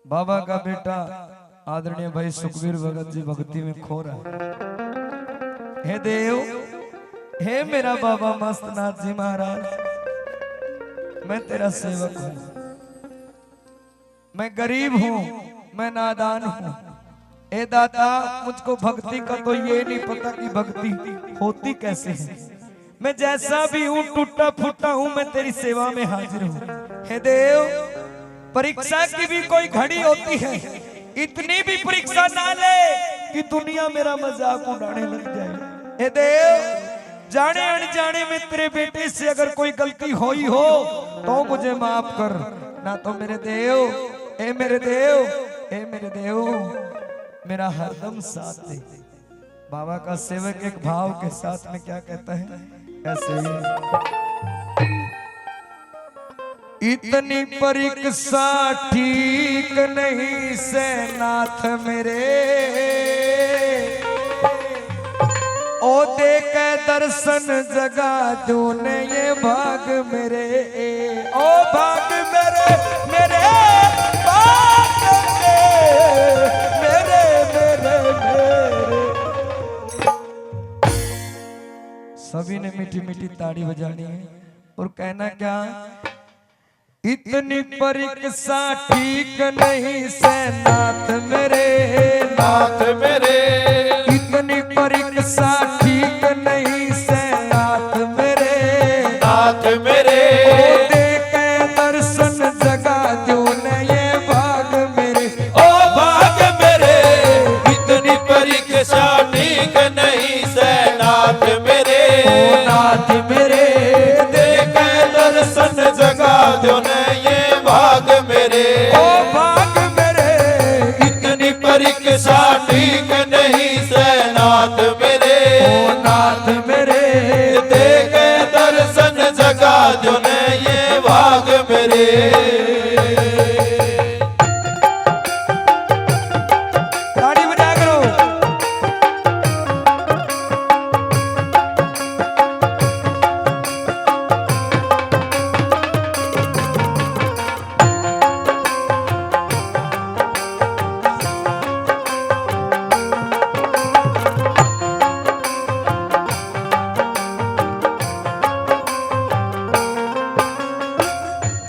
बाबा का बेटा आदरणीय भाई सुखबीर भगत जी भक्ति में खो रहा है। हे देव, हे मेरा बाबा मस्तनाथ जी महाराज, मैं तेरा सेवक हूं, मैं गरीब हूं, मैं नादान हूं। ए दाता, मुझको भक्ति का तो ये नहीं पता कि भक्ति होती कैसे है। मैं जैसा भी हूं, टूटा फूटा हूं, मैं तेरी सेवा में हाजिर हूं। हे देव, परीक्षा की भी कोई घड़ी होती है, इतनी भी परीक्षा ना ले कि दुनिया मेरा मजाक उड़ाने लग जाए। हे देव, जाने अनजाने में तेरे बेटे से अगर कोई गलती हुई हो तो मुझे माफ कर, ना तो मेरे देव, ए मेरे देव, ए मेरे देव, मेरा हरदम साथ दे। बाबा का सेवक एक भाव के साथ में क्या कहता है, कैसे? इतनी परीक्षा ठीक नहीं से नाथ मेरे, ओ दे के दर्शन जगा तूने ये भाग मेरे, ओ भाग मेरे, मेरे भाग मेरे, मेरे मेरे। सभी ने मीठी मीठी ताड़ी बजानी है और कहना क्या, इतनी परीक्षा ठीक नहीं से नाथ मेरे, नाथ मेरे, इतनी परीक्षा ठीक नहीं से नाथ मेरे, नाथ मेरे, ओ दे के दर्शन जगा तूने ये भाग मेरे, ओ भाग मेरे। इतनी परीक्षा ठीक नहीं से नाथ मेरे, ओ नाथ मेरे, दे के दर्शन जगा तूने ये भाग मेरे, ओ भाग मेरे। इतनी परीक्षा ठीक नहीं से नाथ मेरे, ओ नाथ मेरे, दे के दर्शन जगा तूने ये भाग मेरे। ताड़ी बजा करो।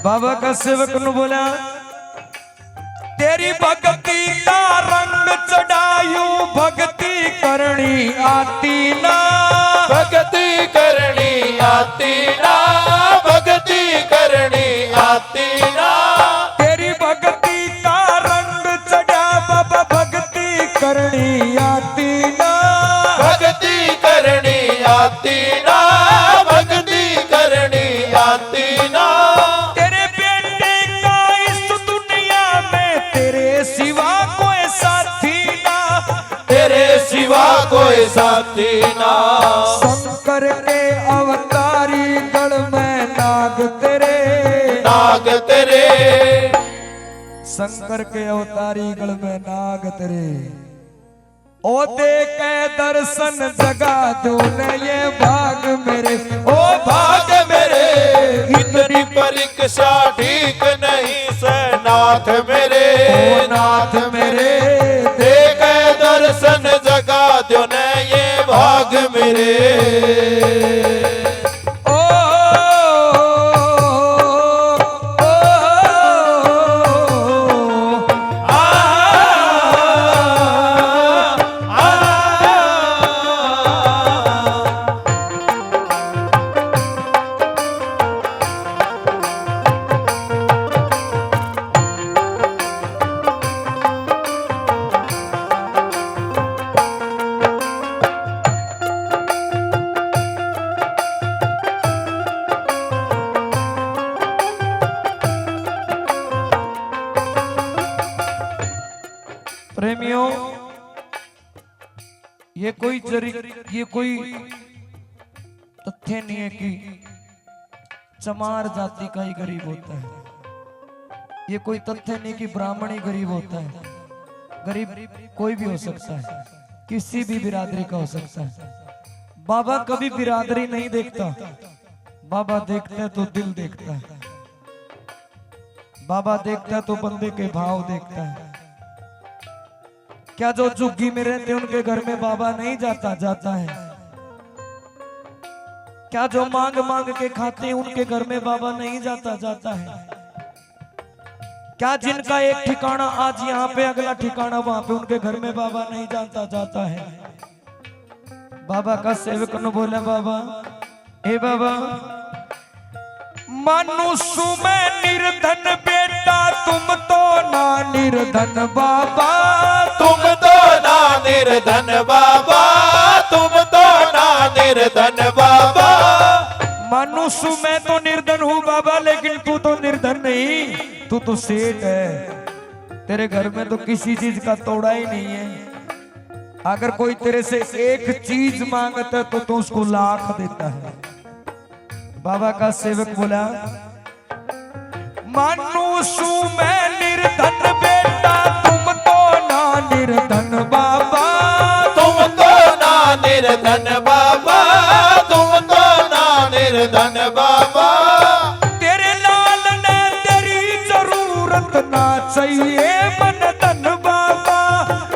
बाबा का सेवक ने बोला, तेरी भक्ति का रंग चढ़ायूं, भक्ति करनी आती ना, भक्ति करनी आती ना, भक्ति करनी आती ना, तेरी भक्ति का रंग चढ़ा बाबा, भक्ति करनी आती ना, भक्ति करनी आती ना, भक्ति करनी आती ना, तेरे बेटे का इस दुनिया में तेरे सिवा कोई साथी ना, तेरे सिवा कोई साथी ना, शंकर के अवतारी गढ़ में नाग तेरे, नाग तेरे, शंकर के अवतारी गढ़ में नाग तेरे, ओ दे के दर्शन जगा तूने ये भाग मेरे, ओ भाग मेरे। इतनी परीक्षा ठीक नहीं से नाथ मेरे, ओ नाथ मेरे, दे के दर्शन जगा तूने ये भाग मेरे, ओ, ओ, आ, आ, प्रेमियों, ये कोई तथ्य नहीं है कि चमार जाति का ही गरीब होता है। ये कोई तथ्य नहीं कि ब्राह्मण ही गरीब होता है। गरीब कोई भी हो सकता है, किसी भी बिरादरी का हो सकता है। बाबा कभी बिरादरी नहीं देखता। बाबा देखता है तो दिल देखता है, बाबा देखता है तो बंदे के भाव देखता है। क्या जो झुग्गी में रहते उनके घर में बाबा नहीं जाता? जाता है। क्या जो मांग मांग के खाते हैं उनके घर में बाबा नहीं जाता? जाता है। क्या जिनका एक ठिकाना आज यहाँ पे अगला ठिकाना वहां पे उनके घर में बाबा नहीं जाता? जाता है। बाबा का सेवक ने बोला, बाबा ए बाबा, मनुष्य में निर्धन बेटा तुम तो ना निर्धन बाबा, तुम तो ना निर्धन बाबा, तुम तो ना निर्धन बाबा। मनुष्य में तो निर्धन हूँ बाबा, लेकिन तू तो निर्धन नहीं, तू तो सेठ है। तेरे घर में तो किसी चीज का तोड़ा ही नहीं है। अगर कोई तेरे से एक चीज मांगता है तो तू उसको लाख देता है। बाबा का सेवक बोला, मनुष्य में निर्धन बेटा तुम तो ना निर्धन बाबा, तुम तो ना निर्धन बाबा, तुम तो ना निर्धन बाबा। तेरे लाल ने तेरी जरूरत ना चाहिए मन धन बाबा,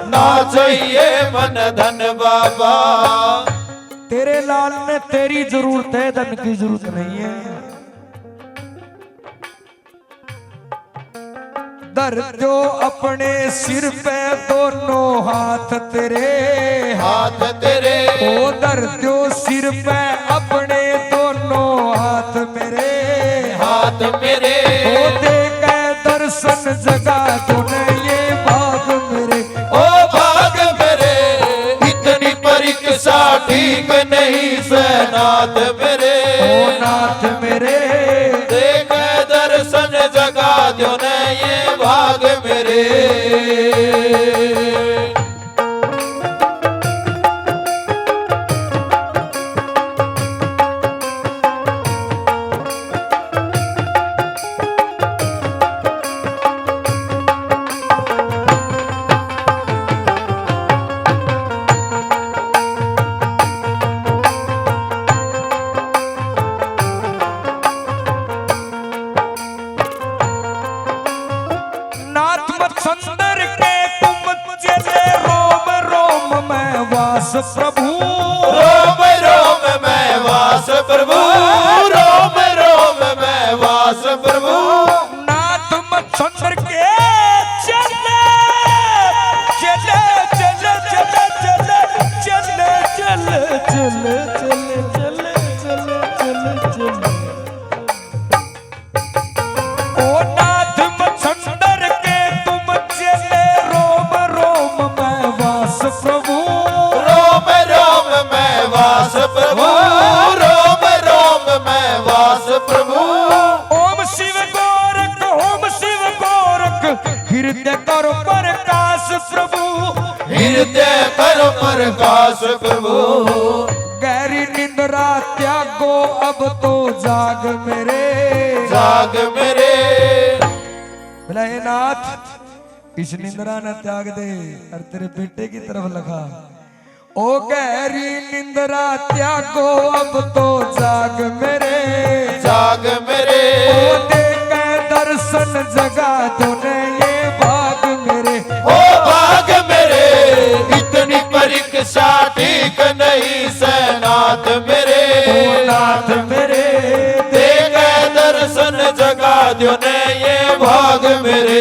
ना चाहिए मन धन बाबा। तेरे लाल ने तेरी जरूरत है, धन की जरूरत नहीं है। धर दो अपने सिर पे दोनों हाथ तेरे, हाथ तेरे ओ धर दो सिर पे अपने दोनों हाथ मेरे, हाथ मेरे ओ दे के दर्शन जगा तूने ये भाग मेरे, ओ भाग मेरे। इतनी परीक्षा ठीक नहीं सहनाथ मेरे, ओ नाथ मेरे। देख दर्शन जगा दो ने ये भाग मेरे। सुंदर के तुम चले रोम रोम में वास प्रभु, रोम रोम में वास प्रभु, रोम रोम में वास प्रभु। नाथ मच्छर के चले चले चले चले चले चले चले चले चले चले चले चले ओ नाथ मच्छर के तुम चले रोम रोम में वास प्रभु, रोम रोम में वास प्रभु, रोम रोम में वास प्रभु। ओम शिव गोरख, ओम शिव गोरख, हृदय करो प्रकाश प्रभु, हृदय करो प्रकाश प्रभु। गहरी निंद्रा त्यागो अब तो जाग मेरे, जाग मेरे। बोला हे नाथ इस निंद्रा न त्याग दे और तेरे बेटे की तरफ लगा। ओ गहरी निंद्रा त्यागो अब तो जाग मेरे, जाग मेरे। ओ दे के दर्शन जगा तूने ये भाग मेरे, ओ भाग मेरे। इतनी परीक्षा ठीक नहीं सहनाथ मेरे, ओ नाथ मेरे। देख दर्शन जगा दो ने ये भाग मेरे।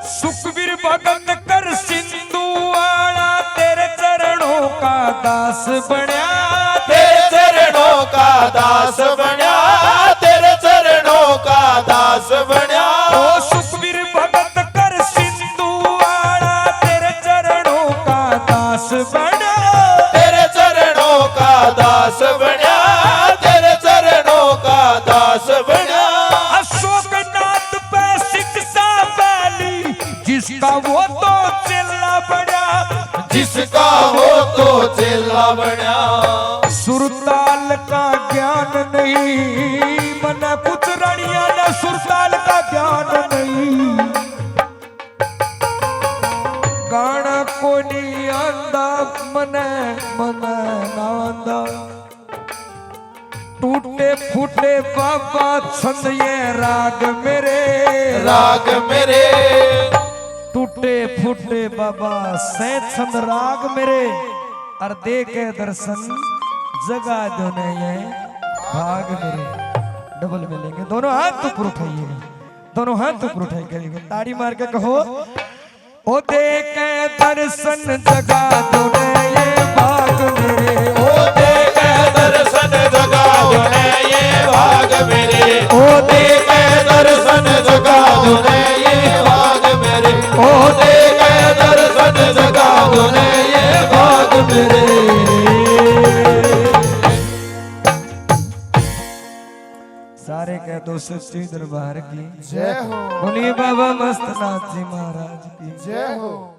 सुखबीर भगत कर सिंधु आला तेरे चरणों का दास बन्या, तेरे चरणों का दास बन्या, ज्ञान नहीं, मन कुछ रानिया न सुरताल का ज्ञान नहीं। गाना को नहीं आंदा मने मन नांदा, टूटे फूटे बाबा छंद ये राग मेरे, राग मेरे टूटे फूटे बाबा से छंद राग मेरे। और दे के दर्शन जगा दोने ये भाग मेरे। डबल मिलेंगे, दोनों हाथ ऊपर उठाइएगा, दोनों हाथ ऊपर उठाइएगा, ताड़ी मार के कहो ओ दे के दर्शन जगा दोने ये भाग मेरे। ओ दे के दर्शन जगा दोने ये भाग मेरे, ओ दे के दर्शन जगा दोने ये भाग मेरे, ओ दे के दर्शन जगा दोने ये भाग मेरे। सारे कह दो सच्ची दरबार की जय हो, बोलिए बाबा मस्तनाथ जी महाराज की जय हो।